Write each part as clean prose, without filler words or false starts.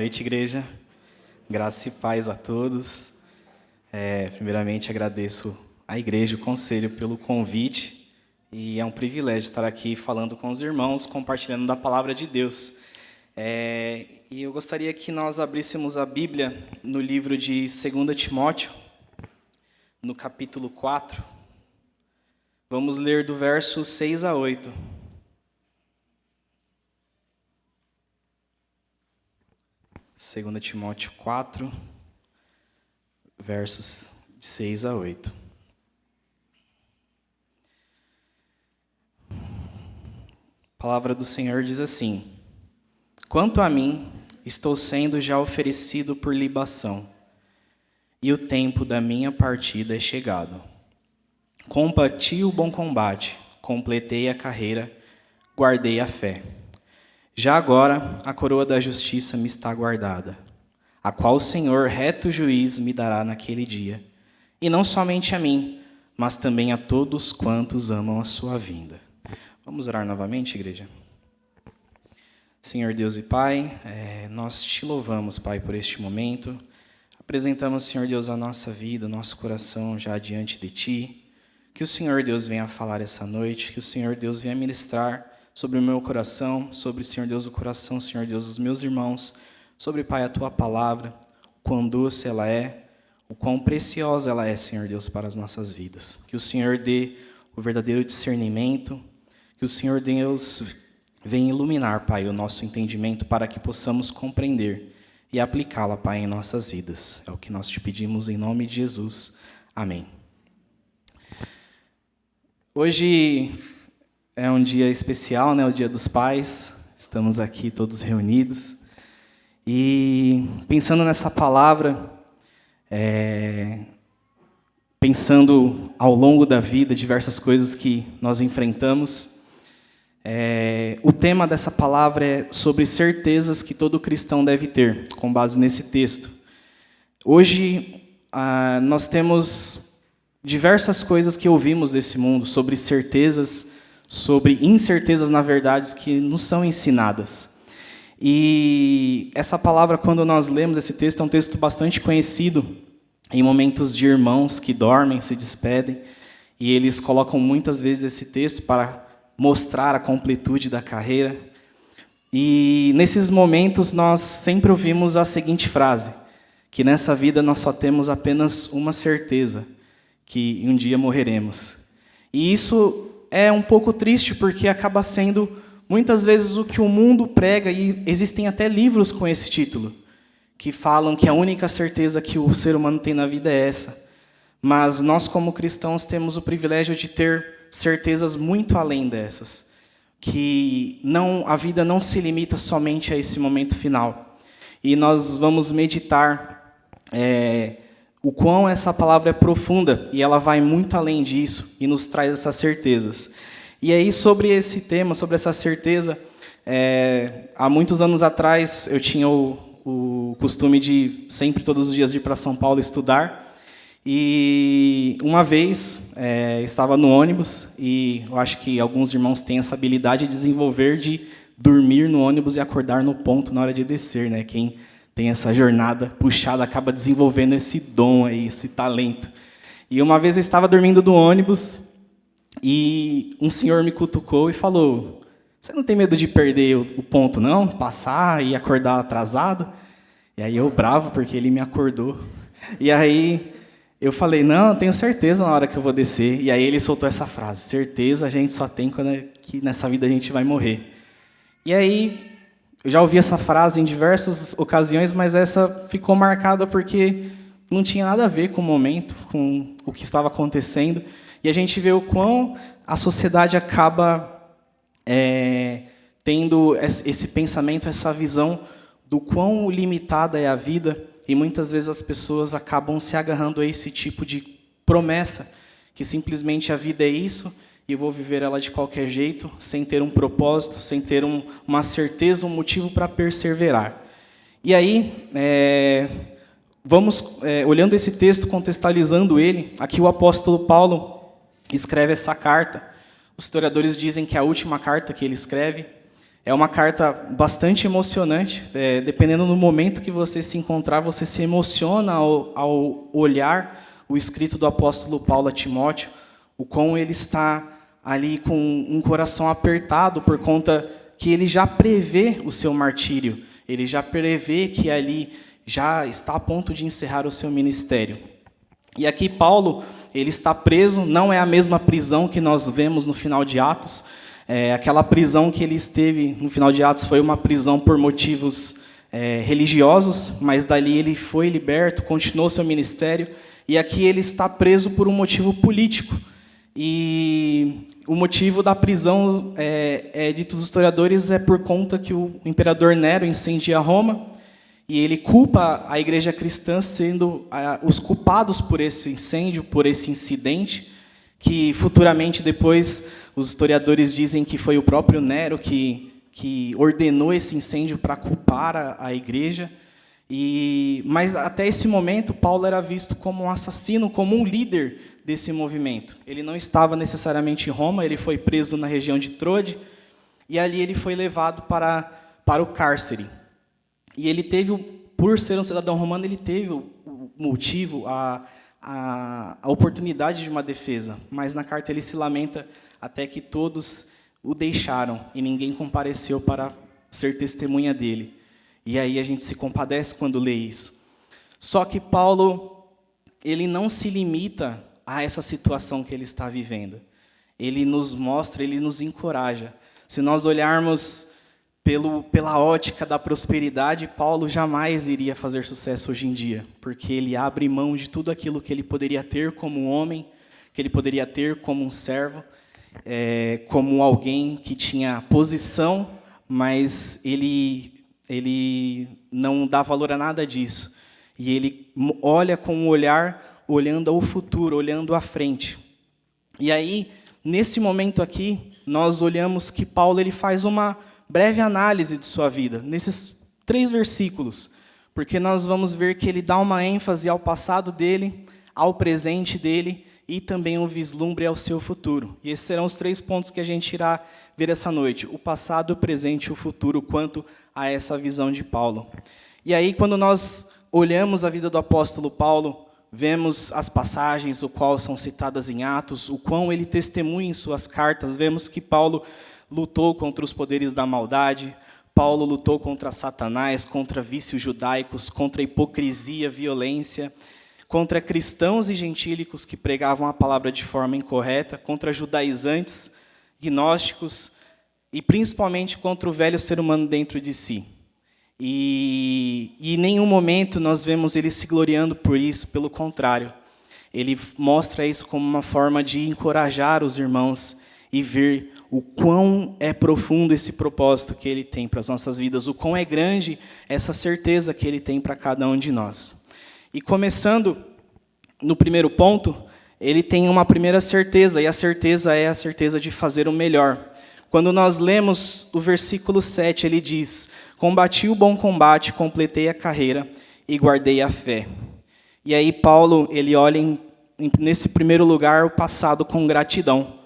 Boa noite, igreja. Graça e paz a todos. Primeiramente, agradeço à igreja, o conselho, pelo convite. E é um privilégio estar aqui falando com os irmãos, compartilhando da palavra de Deus. E eu gostaria que nós abríssemos a Bíblia no livro de 2 Timóteo, no capítulo 4. Vamos ler do verso 6 a 8. 2 Timóteo 4, versos de 6 a 8. A palavra do Senhor diz assim: Quanto a mim, estou sendo já oferecido por libação, e o tempo da minha partida é chegado. Combati o bom combate, completei a carreira, guardei a fé. Já agora, a coroa da justiça me está guardada, a qual o Senhor, reto juiz, me dará naquele dia. E não somente a mim, mas também a todos quantos amam a sua vinda. Vamos orar novamente, igreja? Senhor Deus e Pai, nós te louvamos, Pai, por este momento. Apresentamos, Senhor Deus, a nossa vida, o nosso coração já diante de Ti. Que o Senhor Deus venha falar essa noite, que o Senhor Deus venha ministrar sobre o meu coração, sobre, Senhor Deus, o coração, Senhor Deus, dos meus irmãos, sobre, Pai, a Tua palavra, o quão doce ela é, o quão preciosa ela é, Senhor Deus, para as nossas vidas. Que o Senhor dê o verdadeiro discernimento, que o Senhor Deus venha iluminar, Pai, o nosso entendimento para que possamos compreender e aplicá-la, Pai, em nossas vidas. É o que nós te pedimos em nome de Jesus. Amém. Hoje é um dia especial, né? O Dia dos Pais. Estamos aqui todos reunidos. E pensando nessa palavra, pensando ao longo da vida, diversas coisas que nós enfrentamos, o tema dessa palavra é sobre certezas que todo cristão deve ter, com base nesse texto. Hoje, nós temos diversas coisas que ouvimos desse mundo, sobre certezas, sobre incertezas, na verdade, que nos são ensinadas. E essa palavra, quando nós lemos esse texto, é um texto bastante conhecido em momentos de irmãos que dormem, se despedem, e eles colocam muitas vezes esse texto para mostrar a completude da carreira. E nesses momentos nós sempre ouvimos a seguinte frase, que nessa vida nós só temos apenas uma certeza, que um dia morreremos. E isso é um pouco triste, porque acaba sendo muitas vezes o que o mundo prega, e existem até livros com esse título, que falam que a única certeza que o ser humano tem na vida é essa. Mas nós, como cristãos, temos o privilégio de ter certezas muito além dessas, que a vida não se limita somente a esse momento final. E nós vamos meditar o quão essa palavra é profunda, e ela vai muito além disso, e nos traz essas certezas. E aí, sobre esse tema, sobre essa certeza, há muitos anos atrás, eu tinha o costume de, sempre, todos os dias, ir para São Paulo estudar, e uma vez, estava no ônibus, e eu acho que alguns irmãos têm essa habilidade de desenvolver, de dormir no ônibus e acordar no ponto na hora de descer, né? Quem tem essa jornada puxada acaba desenvolvendo esse dom aí, esse talento. E uma vez eu estava dormindo no ônibus, e um senhor me cutucou e falou: você não tem medo de perder o ponto, não? Passar e acordar atrasado? E aí eu bravo, porque ele me acordou. E aí eu falei: não, eu tenho certeza na hora que eu vou descer. E aí ele soltou essa frase: certeza a gente só tem quando que nessa vida a gente vai morrer. E aí eu já ouvi essa frase em diversas ocasiões, mas essa ficou marcada porque não tinha nada a ver com o momento, com o que estava acontecendo. E a gente vê o quão a sociedade acaba tendo esse pensamento, essa visão do quão limitada é a vida, e muitas vezes as pessoas acabam se agarrando a esse tipo de promessa, que simplesmente a vida é isso, e eu vou viver ela de qualquer jeito, sem ter um propósito, sem ter uma certeza, um motivo para perseverar. E aí, vamos, olhando esse texto, contextualizando ele, aqui o apóstolo Paulo escreve essa carta. Os historiadores dizem que é a última carta que ele escreve, É uma carta bastante emocionante. Dependendo do momento que você se encontrar, você se emociona ao olhar o escrito do apóstolo Paulo a Timóteo, o quão ele está ali com um coração apertado por conta que ele já prevê o seu martírio, ele já prevê que ali já está a ponto de encerrar o seu ministério. E aqui Paulo, ele está preso, não é a mesma prisão que nós vemos no final de Atos. Aquela prisão que ele esteve no final de Atos foi uma prisão por motivos religiosos, mas dali ele foi liberto, continuou seu ministério, e aqui ele está preso por um motivo político. E o motivo da prisão, dito os historiadores, é por conta que o imperador Nero incendia Roma, e ele culpa a igreja cristã sendo os culpados por esse incêndio, por esse incidente, que futuramente depois os historiadores dizem que foi o próprio Nero que ordenou esse incêndio para culpar a igreja. Mas até esse momento, Paulo era visto como um assassino, como um líder desse movimento. Ele não estava necessariamente em Roma, ele foi preso na região de Troade, e ali ele foi levado para o cárcere. E ele teve, por ser um cidadão romano, ele teve o motivo, a oportunidade de uma defesa. Mas na carta ele se lamenta até que todos o deixaram e ninguém compareceu para ser testemunha dele. E aí a gente se compadece quando lê isso. Só que Paulo, ele não se limita a essa situação que ele está vivendo. Ele nos mostra, ele nos encoraja. Se nós olharmos pela ótica da prosperidade, Paulo jamais iria fazer sucesso hoje em dia, porque ele abre mão de tudo aquilo que ele poderia ter como homem, que ele poderia ter como um servo, como alguém que tinha posição, mas ele não dá valor a nada disso. E ele olha com um olhar, olhando ao futuro, olhando à frente. E aí, nesse momento aqui, nós olhamos que Paulo ele faz uma breve análise de sua vida, nesses 3 versículos, porque nós vamos ver que ele dá uma ênfase ao passado dele, ao presente dele, e também um vislumbre ao seu futuro. E esses serão os 3 pontos que a gente irá ver essa noite: o passado, o presente e o futuro, quanto a essa visão de Paulo. E aí, quando nós olhamos a vida do apóstolo Paulo, vemos as passagens, o qual são citadas em Atos, o quão ele testemunha em suas cartas, vemos que Paulo lutou contra os poderes da maldade, Paulo lutou contra Satanás, contra vícios judaicos, contra a hipocrisia, violência, contra cristãos e gentílicos que pregavam a palavra de forma incorreta, contra judaizantes, gnósticos e principalmente contra o velho ser humano dentro de si. E em nenhum momento nós vemos ele se gloriando por isso, pelo contrário. Ele mostra isso como uma forma de encorajar os irmãos e ver o quão é profundo esse propósito que ele tem para as nossas vidas, o quão é grande essa certeza que ele tem para cada um de nós. E começando no primeiro ponto, ele tem uma primeira certeza, e a certeza é a certeza de fazer o melhor. Quando nós lemos o versículo 7, ele diz: combati o bom combate, completei a carreira e guardei a fé. E aí Paulo, ele olha nesse primeiro lugar o passado com gratidão.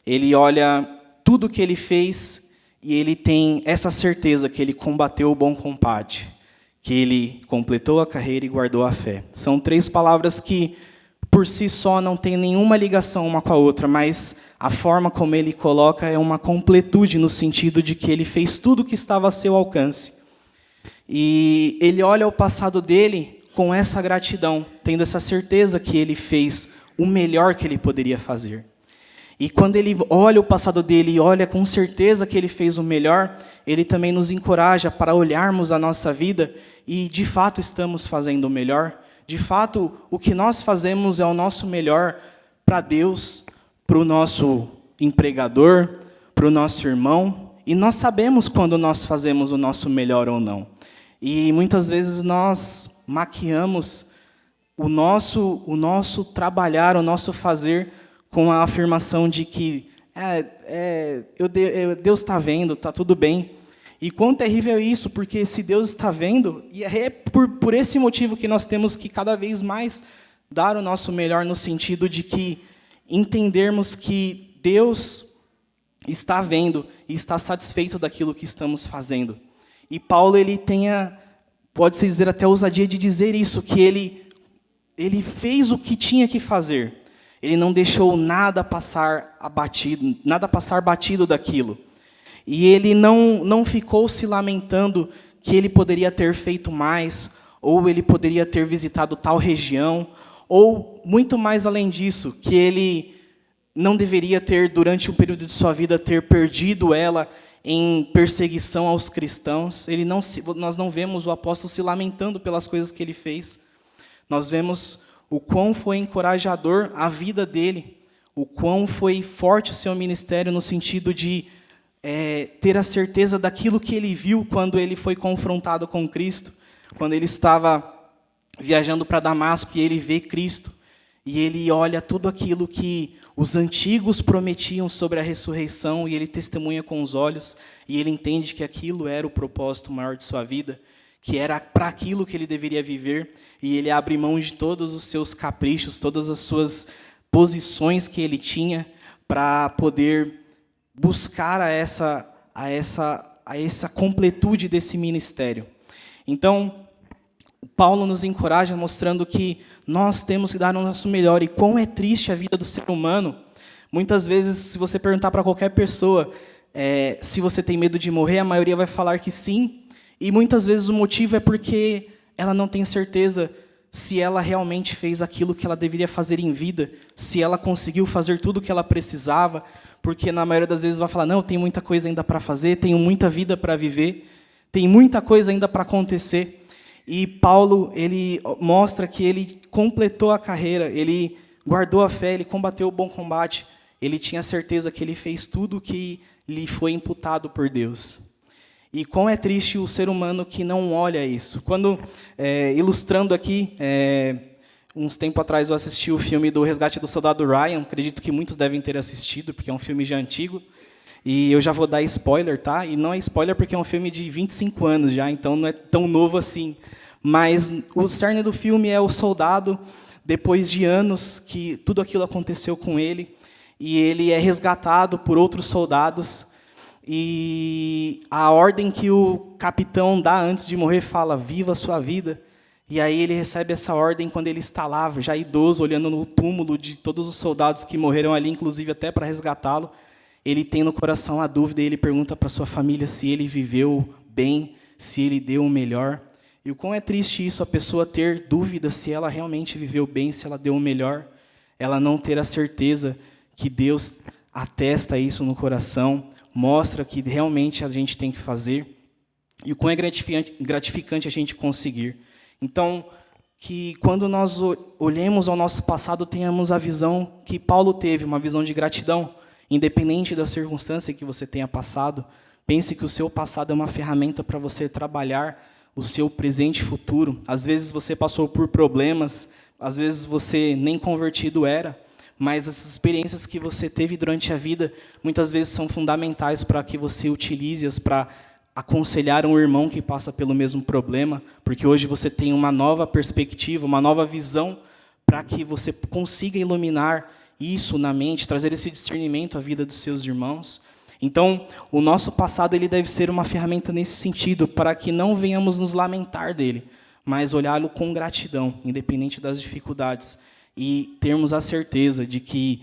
Ele olha tudo que ele fez e ele tem essa certeza que ele combateu o bom combate, que ele completou a carreira e guardou a fé. São 3 palavras que, por si só, não tem nenhuma ligação uma com a outra, mas a forma como ele coloca é uma completude, no sentido de que ele fez tudo o que estava a seu alcance. E ele olha o passado dele com essa gratidão, tendo essa certeza que ele fez o melhor que ele poderia fazer. E quando ele olha o passado dele e olha com certeza que ele fez o melhor, ele também nos encoraja para olharmos a nossa vida e, de fato, estamos fazendo o melhor. De fato, o que nós fazemos é o nosso melhor para Deus, para o nosso empregador, para o nosso irmão. E nós sabemos quando nós fazemos o nosso melhor ou não. E muitas vezes nós maquiamos o nosso trabalhar, o nosso fazer, com a afirmação de que Deus está vendo, está tudo bem. E quão terrível é isso, porque se Deus está vendo, e é por esse motivo que nós temos que cada vez mais dar o nosso melhor, no sentido de que entendermos que Deus está vendo e está satisfeito daquilo que estamos fazendo. E Paulo, ele pode-se dizer até a ousadia de dizer isso, que ele fez o que tinha que fazer. Ele não deixou nada passar batido daquilo. E ele não ficou se lamentando que ele poderia ter feito mais, ou ele poderia ter visitado tal região, ou, muito mais além disso, que ele não deveria ter, durante um período de sua vida, ter perdido ela em perseguição aos cristãos. Nós não vemos o apóstolo se lamentando pelas coisas que ele fez. Nós vemos o quão foi encorajador a vida dele, o quão foi forte o seu ministério no sentido de ter a certeza daquilo que ele viu quando ele foi confrontado com Cristo, quando ele estava viajando para Damasco e ele vê Cristo, e ele olha tudo aquilo que os antigos prometiam sobre a ressurreição, e ele testemunha com os olhos, e ele entende que aquilo era o propósito maior de sua vida, que era para aquilo que ele deveria viver, e ele abre mão de todos os seus caprichos, todas as suas posições que ele tinha, para poder buscar a essa completude desse ministério. Então, Paulo nos encoraja mostrando que nós temos que dar o nosso melhor, e quão é triste a vida do ser humano. Muitas vezes, se você perguntar para qualquer pessoa se você tem medo de morrer, a maioria vai falar que sim, e muitas vezes o motivo é porque ela não tem certeza se ela realmente fez aquilo que ela deveria fazer em vida, se ela conseguiu fazer tudo o que ela precisava, porque na maioria das vezes vai falar, não, tem muita coisa ainda para fazer, tenho muita vida para viver, tem muita coisa ainda para acontecer. E Paulo, ele mostra que ele completou a carreira, ele guardou a fé, ele combateu o bom combate, ele tinha certeza que ele fez tudo o que lhe foi imputado por Deus. E quão é triste o ser humano que não olha isso. Quando, ilustrando aqui, uns tempos atrás eu assisti o filme do Resgate do Soldado Ryan, acredito que muitos devem ter assistido, porque é um filme já antigo, e eu já vou dar spoiler, tá? E não é spoiler porque é um filme de 25 anos já, então não é tão novo assim. Mas o cerne do filme é o soldado, depois de anos que tudo aquilo aconteceu com ele, e ele é resgatado por outros soldados, e a ordem que o capitão dá antes de morrer fala, viva a sua vida. E aí ele recebe essa ordem quando ele está lá, já idoso, olhando no túmulo de todos os soldados que morreram ali, inclusive até para resgatá-lo. Ele tem no coração a dúvida e ele pergunta para sua família se ele viveu bem, se ele deu o melhor. E o quão é triste isso, a pessoa ter dúvida se ela realmente viveu bem, se ela deu o melhor, ela não ter a certeza que Deus atesta isso no coração, mostra que realmente a gente tem que fazer, e o quão é gratificante a gente conseguir. Então, que quando nós olhemos ao nosso passado, tenhamos a visão que Paulo teve, uma visão de gratidão, independente da circunstância que você tenha passado. Pense que o seu passado é uma ferramenta para você trabalhar o seu presente e futuro. Às vezes você passou por problemas, às vezes você nem convertido era, mas as experiências que você teve durante a vida, muitas vezes são fundamentais para que você utilize-as para aconselhar um irmão que passa pelo mesmo problema, porque hoje você tem uma nova perspectiva, uma nova visão, para que você consiga iluminar isso na mente, trazer esse discernimento à vida dos seus irmãos. Então, o nosso passado ele deve ser uma ferramenta nesse sentido, para que não venhamos nos lamentar dele, mas olhá-lo com gratidão, independente das dificuldades, e termos a certeza de que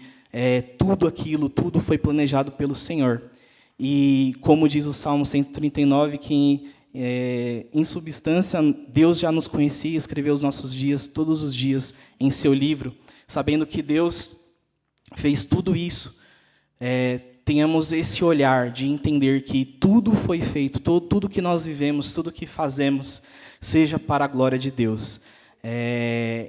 tudo foi planejado pelo Senhor. E como diz o Salmo 139, que em substância Deus já nos conhecia e escreveu os nossos dias, todos os dias, em seu livro, sabendo que Deus fez tudo isso, tenhamos esse olhar de entender que tudo foi feito, tudo que nós vivemos, tudo que fazemos, seja para a glória de Deus.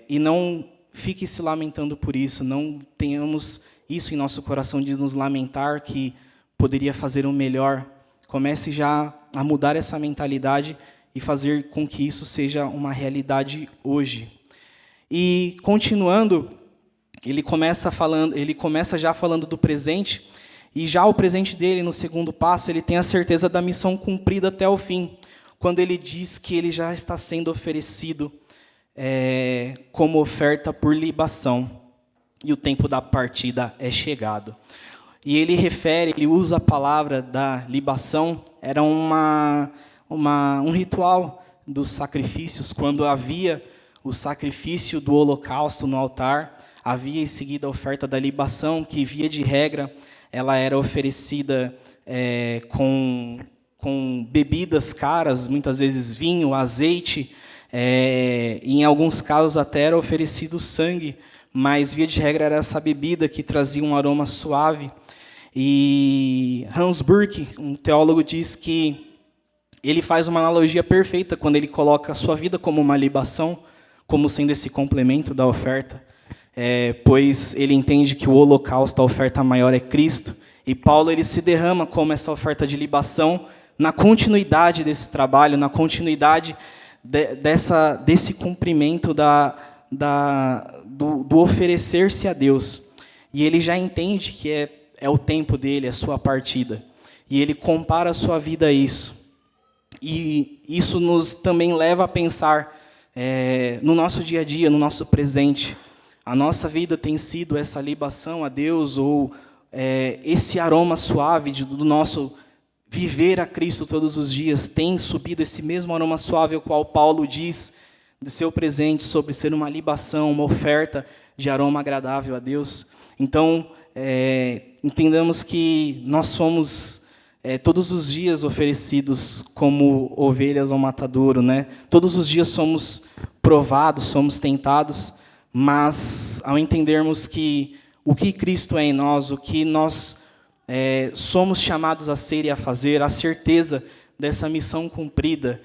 E não fique se lamentando por isso, não tenhamos isso em nosso coração de nos lamentar que poderia fazer o melhor. Comece já a mudar essa mentalidade e fazer com que isso seja uma realidade hoje. E continuando, ele começa já falando do presente, e já o presente dele, no segundo passo, ele tem a certeza da missão cumprida até o fim, quando ele diz que ele já está sendo oferecido como oferta por libação, e o tempo da partida é chegado. e ele usa a palavra da libação, era um ritual dos sacrifícios. Quando havia o sacrifício do holocausto no altar, havia em seguida a oferta da libação, que, via de regra, ela era oferecida com bebidas caras, muitas vezes vinho, azeite, em alguns casos até era oferecido sangue, mas, via de regra, era essa bebida que trazia um aroma suave. E Hans Burke, um teólogo, diz que ele faz uma analogia perfeita quando ele coloca a sua vida como uma libação, como sendo esse complemento da oferta, pois ele entende que o holocausto, a oferta maior, é Cristo, e Paulo ele se derrama como essa oferta de libação na continuidade desse trabalho, na continuidade desse cumprimento do oferecer-se a Deus. E ele já entende que é o tempo dele, a sua partida. E ele compara a sua vida a isso. E isso nos também leva a pensar no nosso dia a dia, no nosso presente. A nossa vida tem sido essa libação a Deus, ou esse aroma suave do nosso viver a Cristo todos os dias, tem subido esse mesmo aroma suave, ao qual Paulo diz do seu presente, sobre ser uma libação, uma oferta de aroma agradável a Deus. Então, entendamos que nós somos todos os dias oferecidos como ovelhas ao matadouro, né? Todos os dias somos provados, somos tentados, mas ao entendermos que o que Cristo é em nós, o que nós somos chamados a ser e a fazer, a certeza dessa missão cumprida,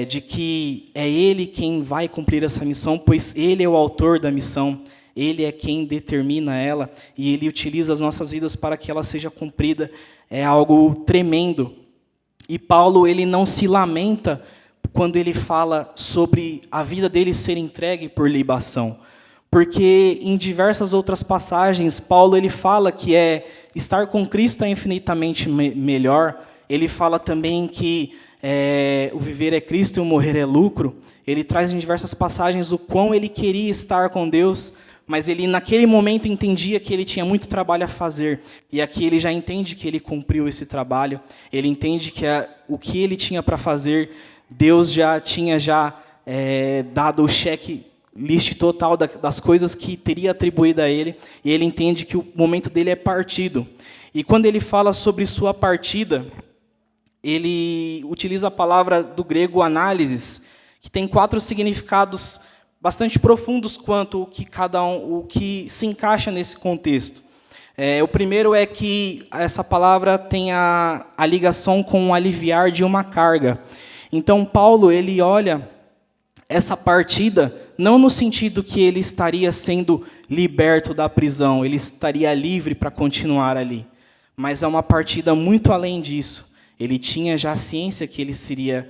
de que é Ele quem vai cumprir essa missão, pois Ele é o autor da missão, Ele é quem determina ela, e Ele utiliza as nossas vidas para que ela seja cumprida, é algo tremendo. E Paulo, ele não se lamenta quando ele fala sobre a vida dele ser entregue por libação, porque em diversas outras passagens, Paulo ele fala que estar com Cristo é infinitamente melhor. Ele fala também que o viver é Cristo e o morrer é lucro. Ele traz em diversas passagens o quão ele queria estar com Deus, mas ele naquele momento entendia que ele tinha muito trabalho a fazer. E aqui ele já entende que ele cumpriu esse trabalho. Ele entende que o que ele tinha para fazer, Deus já tinha dado o cheque list total das coisas que teria atribuído a ele, e ele entende que o momento dele é partido. E quando ele fala sobre sua partida, ele utiliza a palavra do grego análisis, que tem 4 significados bastante profundos quanto o que se encaixa nesse contexto. O primeiro é que essa palavra tem a ligação com o aliviar de uma carga. Então, Paulo ele olha essa partida não no sentido que ele estaria sendo liberto da prisão, ele estaria livre para continuar ali, mas é uma partida muito além disso. Ele tinha já a ciência que ele seria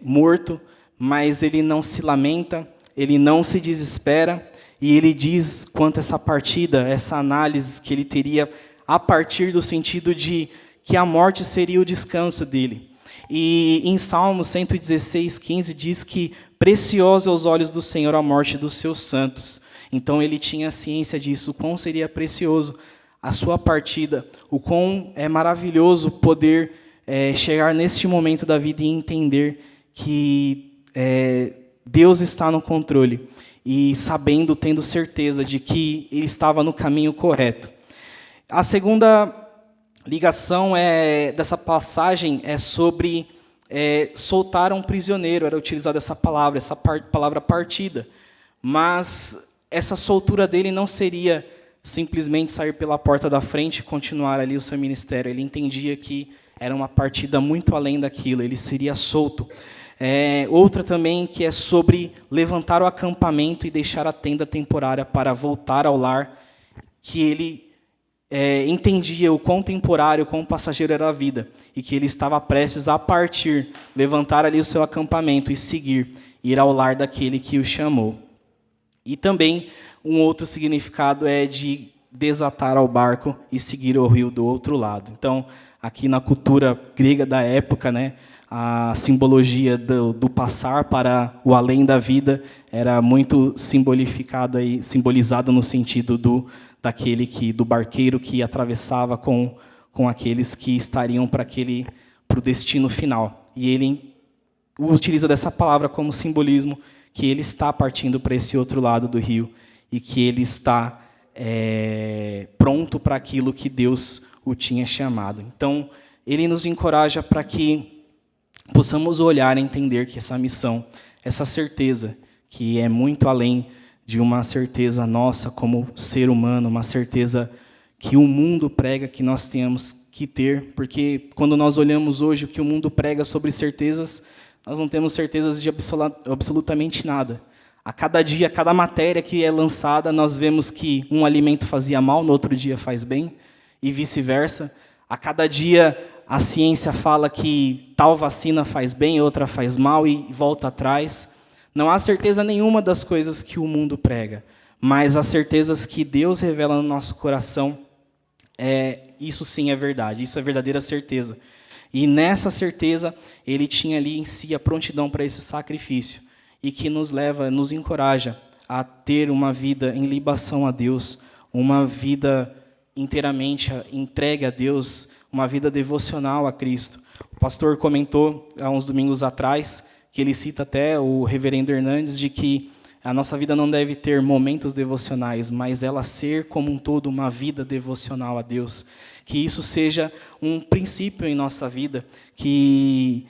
morto, mas ele não se lamenta, ele não se desespera, e ele diz quanto a essa partida, essa análise que ele teria a partir do sentido de que a morte seria o descanso dele. E em Salmo 116:15 diz que preciosa aos olhos do Senhor a morte dos seus santos. Então ele tinha ciência disso, o quão seria precioso a sua partida, o quão é maravilhoso poder chegar neste momento da vida e entender que Deus está no controle, e sabendo, tendo certeza de que ele estava no caminho correto. A segunda ligação dessa passagem é sobre soltar um prisioneiro, era utilizada essa palavra partida. Mas essa soltura dele não seria simplesmente sair pela porta da frente e continuar ali o seu ministério. Ele entendia que era uma partida muito além daquilo, ele seria solto. Outra também que é sobre levantar o acampamento e deixar a tenda temporária para voltar ao lar, que ele entendia o quão temporário, o quão passageiro era a vida, e que ele estava prestes a partir, levantar ali o seu acampamento e seguir, ir ao lar daquele que o chamou. E também um outro significado é de desatar ao barco e seguir o rio do outro lado. Então, aqui na cultura grega da época, né, a simbologia do passar para o além da vida era muito simbolizado no sentido do barqueiro que atravessava com aqueles que estariam para o destino final. E ele utiliza dessa palavra como simbolismo que ele está partindo para esse outro lado do rio e que ele está pronto para aquilo que Deus o tinha chamado. Então, ele nos encoraja para que possamos olhar e entender que essa missão, essa certeza, que é muito além de uma certeza nossa como ser humano, uma certeza que o mundo prega que nós temos que ter, porque quando nós olhamos hoje o que o mundo prega sobre certezas, nós não temos certezas de absolutamente nada. A cada dia, a cada matéria que é lançada, nós vemos que um alimento fazia mal, no outro dia faz bem, e vice-versa. A cada dia a ciência fala que tal vacina faz bem, outra faz mal e volta atrás. Não há certeza nenhuma das coisas que o mundo prega, mas as certezas que Deus revela no nosso coração, isso sim é verdade, isso é verdadeira certeza. E nessa certeza, ele tinha ali em si a prontidão para esse sacrifício, e que nos leva, nos encoraja a ter uma vida em libação a Deus, uma vida inteiramente entregue a Deus, uma vida devocional a Cristo. O pastor comentou há uns domingos atrás, que ele cita até o reverendo Hernandes, de que a nossa vida não deve ter momentos devocionais, mas ela ser como um todo uma vida devocional a Deus. Que isso seja um princípio em nossa vida, que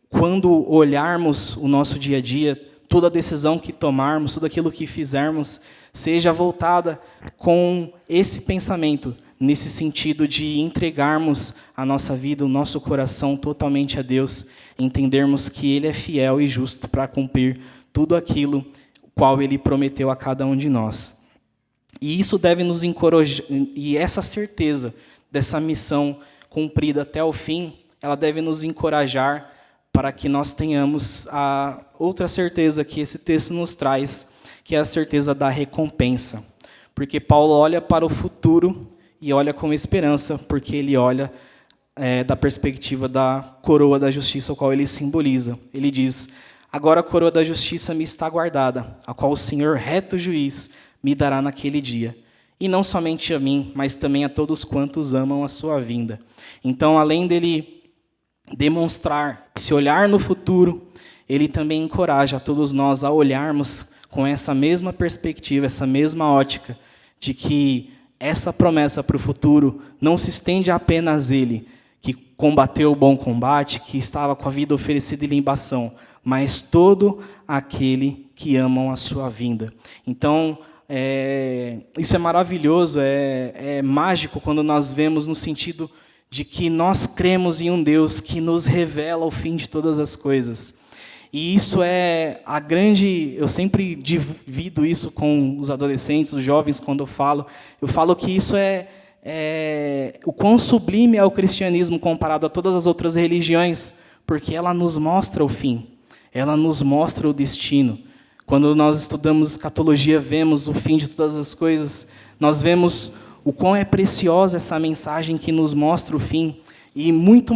quando olharmos o nosso dia a dia, toda decisão que tomarmos, tudo aquilo que fizermos, seja voltada com esse pensamento, nesse sentido de entregarmos a nossa vida, o nosso coração totalmente a Deus, entendermos que Ele é fiel e justo para cumprir tudo aquilo qual Ele prometeu a cada um de nós. E isso deve nos encorajar, e essa certeza dessa missão cumprida até o fim, ela deve nos encorajar para que nós tenhamos a outra certeza que esse texto nos traz, que é a certeza da recompensa. Porque Paulo olha para o futuro e olha com esperança, porque ele olha da perspectiva da coroa da justiça, a qual ele simboliza. Ele diz: agora a coroa da justiça me está guardada, a qual o Senhor, reto juiz, me dará naquele dia. E não somente a mim, mas também a todos quantos amam a sua vinda. Então, além dele demonstrar esse olhar no futuro, ele também encoraja a todos nós a olharmos com essa mesma perspectiva, essa mesma ótica, de que essa promessa para o futuro não se estende apenas a ele, que combateu o bom combate, que estava com a vida oferecida em libação, mas todo aquele que amam a sua vinda. Então, isso é maravilhoso, é mágico quando nós vemos no sentido de que nós cremos em um Deus que nos revela o fim de todas as coisas. E isso é a grande... Eu sempre divido isso com os adolescentes, os jovens, quando eu falo que isso o quão sublime é o cristianismo comparado a todas as outras religiões, porque ela nos mostra o fim, ela nos mostra o destino. Quando nós estudamos escatologia, vemos o fim de todas as coisas, nós vemos o quão é preciosa essa mensagem que nos mostra o fim. E muito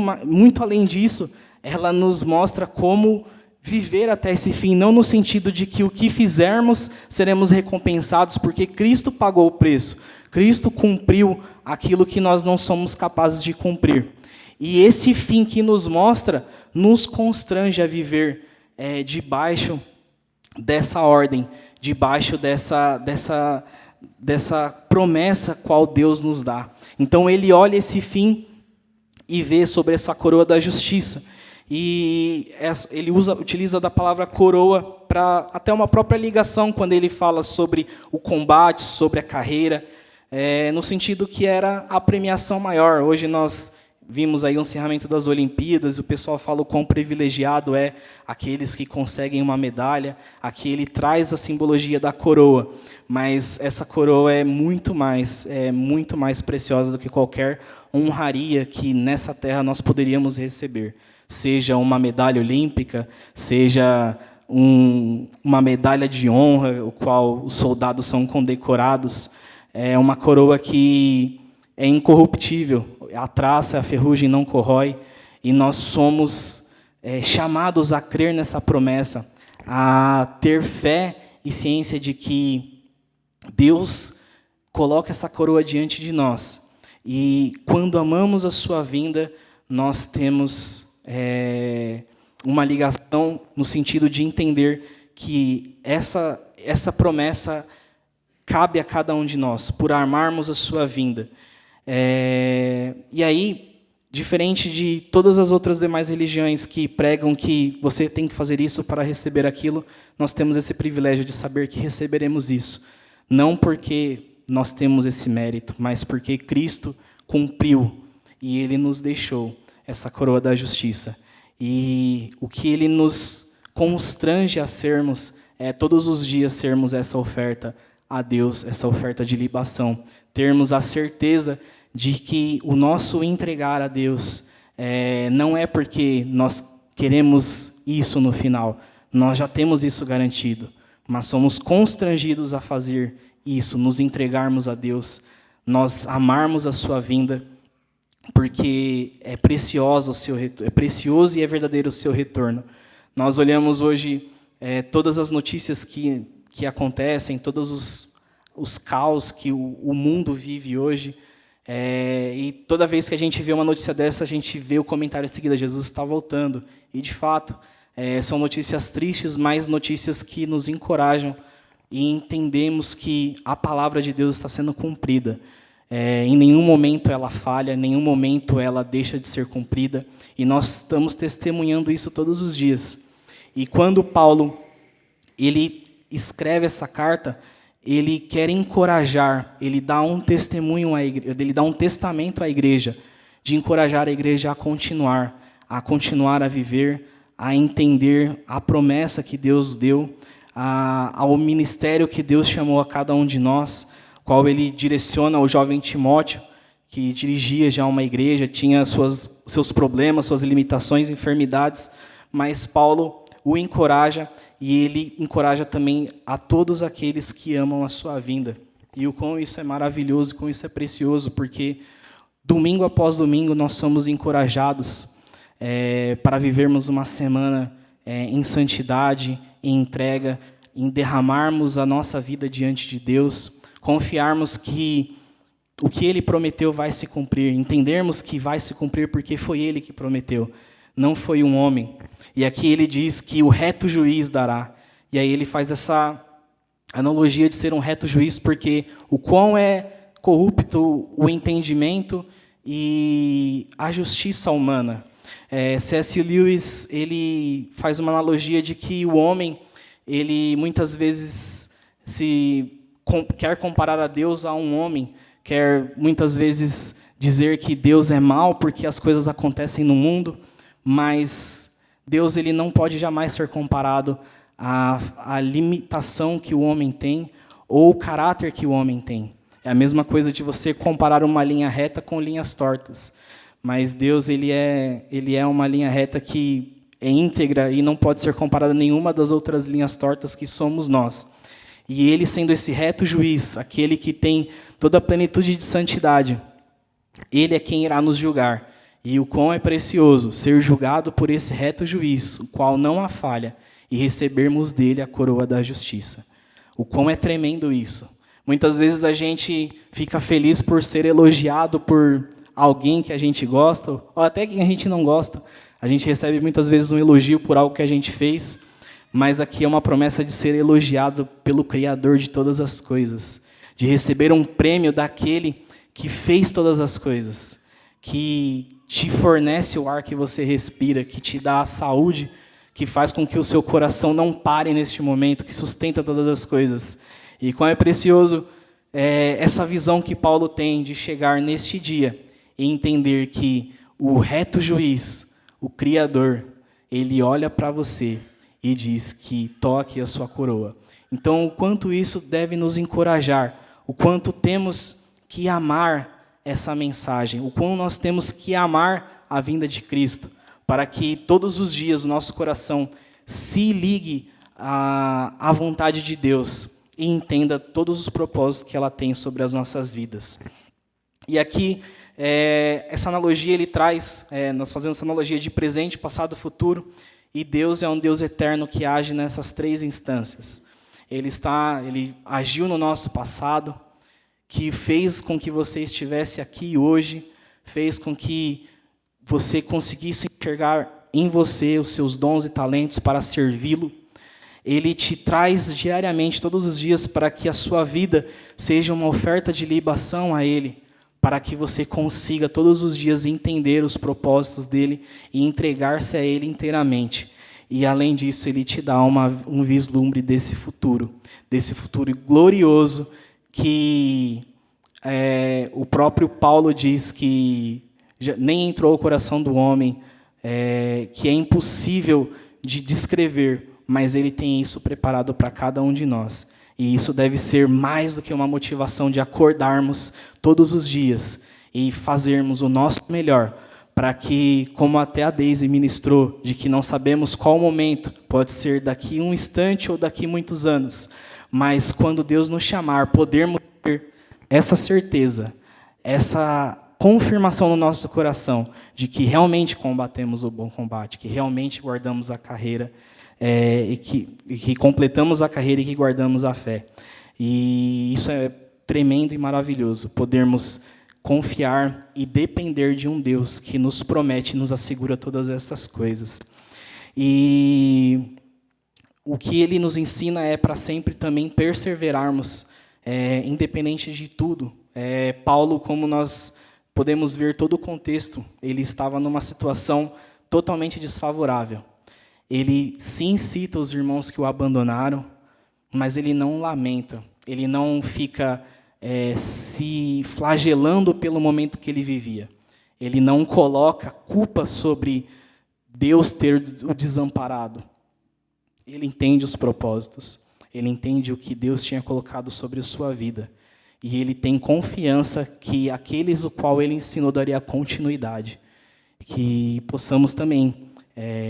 além disso, ela nos mostra como viver até esse fim, não no sentido de que o que fizermos seremos recompensados, porque Cristo pagou o preço. Cristo cumpriu aquilo que nós não somos capazes de cumprir. E esse fim que nos mostra, nos constrange a viver debaixo dessa ordem, debaixo dessa promessa qual Deus nos dá. Então ele olha esse fim e vê sobre essa coroa da justiça. E ele utiliza da palavra coroa para até uma própria ligação quando ele fala sobre o combate, sobre a carreira, no sentido que era a premiação maior. Hoje nós vimos aí o encerramento das Olimpíadas, e o pessoal fala o quão privilegiado é aqueles que conseguem uma medalha. Aqui ele traz a simbologia da coroa, mas essa coroa é muito mais preciosa do que qualquer honraria que nessa terra nós poderíamos receber. Seja uma medalha olímpica, seja uma medalha de honra, o qual os soldados são condecorados. É uma coroa que é incorruptível, a traça, a ferrugem não corrói, e nós somos chamados a crer nessa promessa, a ter fé e ciência de que Deus coloca essa coroa diante de nós. E quando amamos a sua vinda, nós temos uma ligação no sentido de entender que essa promessa cabe a cada um de nós, por amarmos a sua vinda. E aí, diferente de todas as outras demais religiões que pregam que você tem que fazer isso para receber aquilo, nós temos esse privilégio de saber que receberemos isso. Não porque nós temos esse mérito, mas porque Cristo cumpriu e Ele nos deixou essa coroa da justiça. E o que Ele nos constrange a sermos é todos os dias sermos essa oferta a Deus, essa oferta de libação. Termos a certeza de que o nosso entregar a Deus não é porque nós queremos isso no final, nós já temos isso garantido, mas somos constrangidos a fazer isso, nos entregarmos a Deus, nós amarmos a sua vinda, porque é precioso e é verdadeiro o seu retorno. Nós olhamos hoje todas as notícias que acontecem, todos os caos que o mundo vive hoje, e toda vez que a gente vê uma notícia dessa, a gente vê o comentário em seguida: Jesus está voltando. E, de fato, são notícias tristes, mas notícias que nos encorajam e entendemos que a palavra de Deus está sendo cumprida. Em nenhum momento ela falha, em nenhum momento ela deixa de ser cumprida, e nós estamos testemunhando isso todos os dias. E quando Paulo ele escreve essa carta, ele quer encorajar, ele dá um testemunho à igreja, ele dá um testamento à igreja, de encorajar a igreja a continuar a viver, a entender a promessa que Deus deu, ao ministério que Deus chamou a cada um de nós, qual ele direciona ao jovem Timóteo, que dirigia já uma igreja, tinha seus problemas, suas limitações, enfermidades, mas Paulo o encoraja, e ele encoraja também a todos aqueles que amam a sua vinda. E o quão isso é maravilhoso, o quão isso é precioso, porque domingo após domingo nós somos encorajados para vivermos uma semana em santidade, em entrega, em derramarmos a nossa vida diante de Deus, confiarmos que o que Ele prometeu vai se cumprir, entendermos que vai se cumprir porque foi Ele que prometeu, não foi um homem. E aqui ele diz que o reto juiz dará. E aí ele faz essa analogia de ser um reto juiz, porque o quão é corrupto o entendimento e a justiça humana. C.S. Lewis ele faz uma analogia de que o homem, ele muitas vezes quer comparar a Deus a um homem, quer muitas vezes dizer que Deus é mau porque as coisas acontecem no mundo, mas Deus ele não pode jamais ser comparado à limitação que o homem tem ou o caráter que o homem tem. É a mesma coisa de você comparar uma linha reta com linhas tortas. Mas Deus ele é uma linha reta que é íntegra e não pode ser comparada a nenhuma das outras linhas tortas que somos nós. E Ele, sendo esse reto juiz, aquele que tem toda a plenitude de santidade, Ele é quem irá nos julgar. E o quão é precioso ser julgado por esse reto juiz, o qual não há falha, e recebermos dele a coroa da justiça. O quão é tremendo isso. Muitas vezes a gente fica feliz por ser elogiado por alguém que a gente gosta, ou até quem a gente não gosta. A gente recebe muitas vezes um elogio por algo que a gente fez, mas aqui é uma promessa de ser elogiado pelo Criador de todas as coisas, de receber um prêmio daquele que fez todas as coisas, que te fornece o ar que você respira, que te dá a saúde, que faz com que o seu coração não pare neste momento, que sustenta todas as coisas. E como é precioso essa visão que Paulo tem de chegar neste dia e entender que o reto juiz, o Criador, ele olha para você e diz que toque a sua coroa. Então, o quanto isso deve nos encorajar, o quanto temos que amar essa mensagem, o quão nós temos que amar a vinda de Cristo, para que todos os dias o nosso coração se ligue à vontade de Deus e entenda todos os propósitos que ela tem sobre as nossas vidas. E aqui, essa analogia ele traz, nós fazemos essa analogia de presente, passado, futuro, e Deus é um Deus eterno que age nessas três instâncias. Ele agiu no nosso passado, que fez com que você estivesse aqui hoje, fez com que você conseguisse enxergar em você os seus dons e talentos para servi-lo. Ele te traz diariamente, todos os dias, para que a sua vida seja uma oferta de libação a Ele, para que você consiga todos os dias entender os propósitos dEle e entregar-se a Ele inteiramente. E, além disso, Ele te dá um vislumbre desse futuro glorioso que o próprio Paulo diz que nem entrou ao coração do homem, que é impossível de descrever, mas Ele tem isso preparado para cada um de nós. E isso deve ser mais do que uma motivação de acordarmos todos os dias e fazermos o nosso melhor, para que, como até a Deise ministrou, de que não sabemos qual momento, pode ser daqui um instante ou daqui muitos anos, mas quando Deus nos chamar, podermos ter essa certeza, essa confirmação no nosso coração de que realmente combatemos o bom combate, que realmente guardamos a carreira, e que completamos a carreira e que guardamos a fé. E isso é tremendo e maravilhoso, podermos confiar e depender de um Deus que nos promete e nos assegura todas essas coisas. E o que Ele nos ensina é para sempre também perseverarmos, independente de tudo. Paulo, como nós podemos ver todo o contexto, ele estava numa situação totalmente desfavorável. Ele sim cita os irmãos que o abandonaram, mas ele não lamenta, ele não fica se flagelando pelo momento que ele vivia. Ele não coloca culpa sobre Deus ter o desamparado. Ele entende os propósitos, ele entende o que Deus tinha colocado sobre a sua vida. E ele tem confiança que aqueles o qual ele ensinou daria continuidade. Que possamos também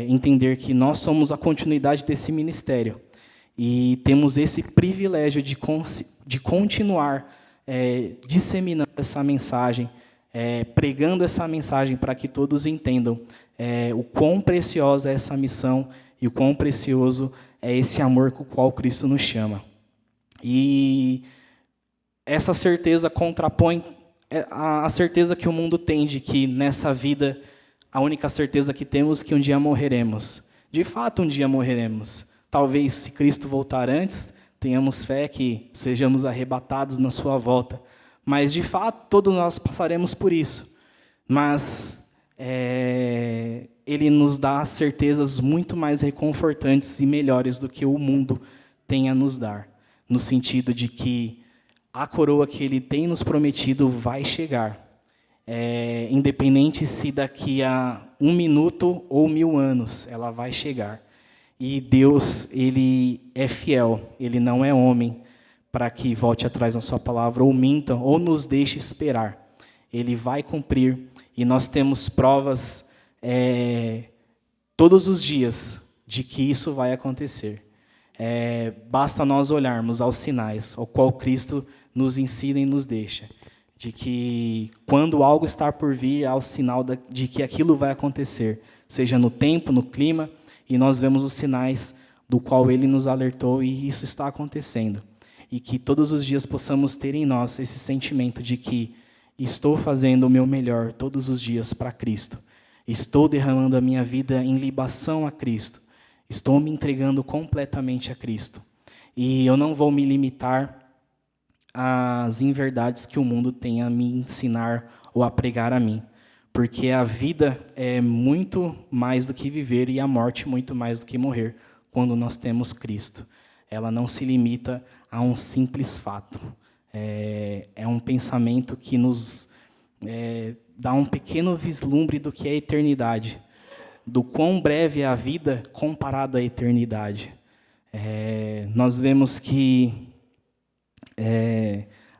entender que nós somos a continuidade desse ministério. E temos esse privilégio de continuar disseminando essa mensagem, pregando essa mensagem para que todos entendam o quão preciosa é essa missão e o quão precioso é esse amor com o qual Cristo nos chama. E essa certeza contrapõe a certeza que o mundo tem de que nessa vida a única certeza que temos é que um dia morreremos. De fato, um dia morreremos. Talvez, se Cristo voltar antes, tenhamos fé que sejamos arrebatados na sua volta. Mas, de fato, todos nós passaremos por isso. Mas Ele nos dá certezas muito mais reconfortantes e melhores do que o mundo tem a nos dar. No sentido de que a coroa que Ele tem nos prometido vai chegar. Independente se daqui a 1 minuto ou 1000 anos, ela vai chegar. E Deus, Ele é fiel, Ele não é homem para que volte atrás na sua palavra, ou minta, ou nos deixe esperar. Ele vai cumprir, e nós temos provas todos os dias de que isso vai acontecer. Basta nós olharmos aos sinais, ao qual Cristo nos ensina e nos deixa, de que quando algo está por vir, há o sinal de que aquilo vai acontecer, seja no tempo, no clima, e nós vemos os sinais do qual Ele nos alertou, e isso está acontecendo. E que todos os dias possamos ter em nós esse sentimento de que estou fazendo o meu melhor todos os dias para Cristo. Estou derramando a minha vida em libação a Cristo. Estou me entregando completamente a Cristo. E eu não vou me limitar às inverdades que o mundo tem a me ensinar ou a pregar a mim. Porque a vida é muito mais do que viver e a morte muito mais do que morrer quando nós temos Cristo. Ela não se limita a um simples fato. É um pensamento que nos dá um pequeno vislumbre do que é a eternidade, do quão breve é a vida comparado à eternidade. Nós vemos que,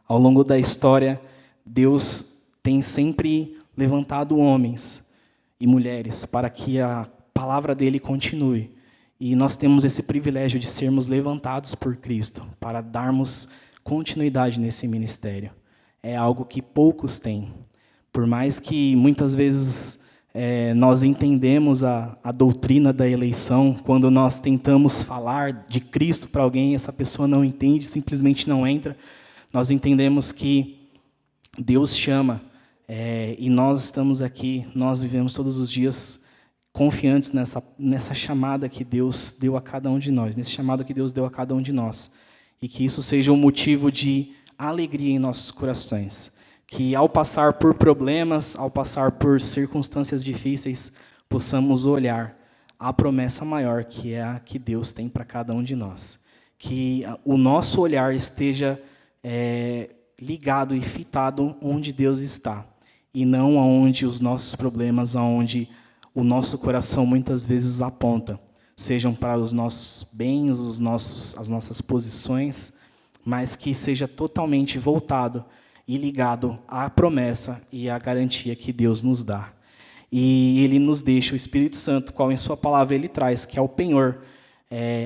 ao longo da história, Deus tem sempre levantado homens e mulheres para que a palavra dele continue. E nós temos esse privilégio de sermos levantados por Cristo para darmos continuidade nesse ministério. É algo que poucos têm. Por mais que muitas vezes nós entendemos a doutrina da eleição, quando nós tentamos falar de Cristo para alguém, essa pessoa não entende, simplesmente não entra. nós entendemos que Deus chama, e nós estamos aqui, nós vivemos todos os dias confiantes nessa chamada que Deus deu a cada um de nós, nesse chamado que Deus deu a cada um de nós. E que isso seja um motivo de alegria em nossos corações. Que ao passar por problemas, ao passar por circunstâncias difíceis, possamos olhar a promessa maior, que é a que Deus tem para cada um de nós. Que o nosso olhar esteja ligado e fitado onde Deus está, e não aonde os nossos problemas, aonde o nosso coração muitas vezes aponta, sejam para os nossos bens, as nossas posições, mas que seja totalmente voltado e ligado à promessa e à garantia que Deus nos dá. E Ele nos deixa o Espírito Santo, qual em sua palavra Ele traz, que é o penhor,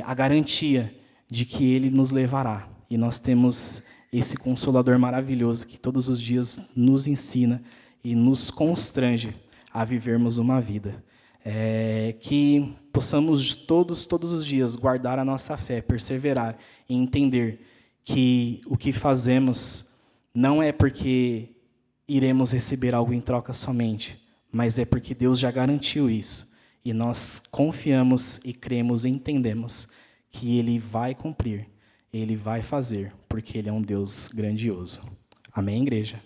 a garantia de que Ele nos levará. E nós temos esse Consolador maravilhoso que todos os dias nos ensina e nos constrange a vivermos uma vida. Que possamos todos os dias guardar a nossa fé, perseverar e entender que o que fazemos não é porque iremos receber algo em troca somente, mas é porque Deus já garantiu isso. E nós confiamos e cremos e entendemos que Ele vai cumprir, Ele vai fazer, porque Ele é um Deus grandioso. Amém, igreja?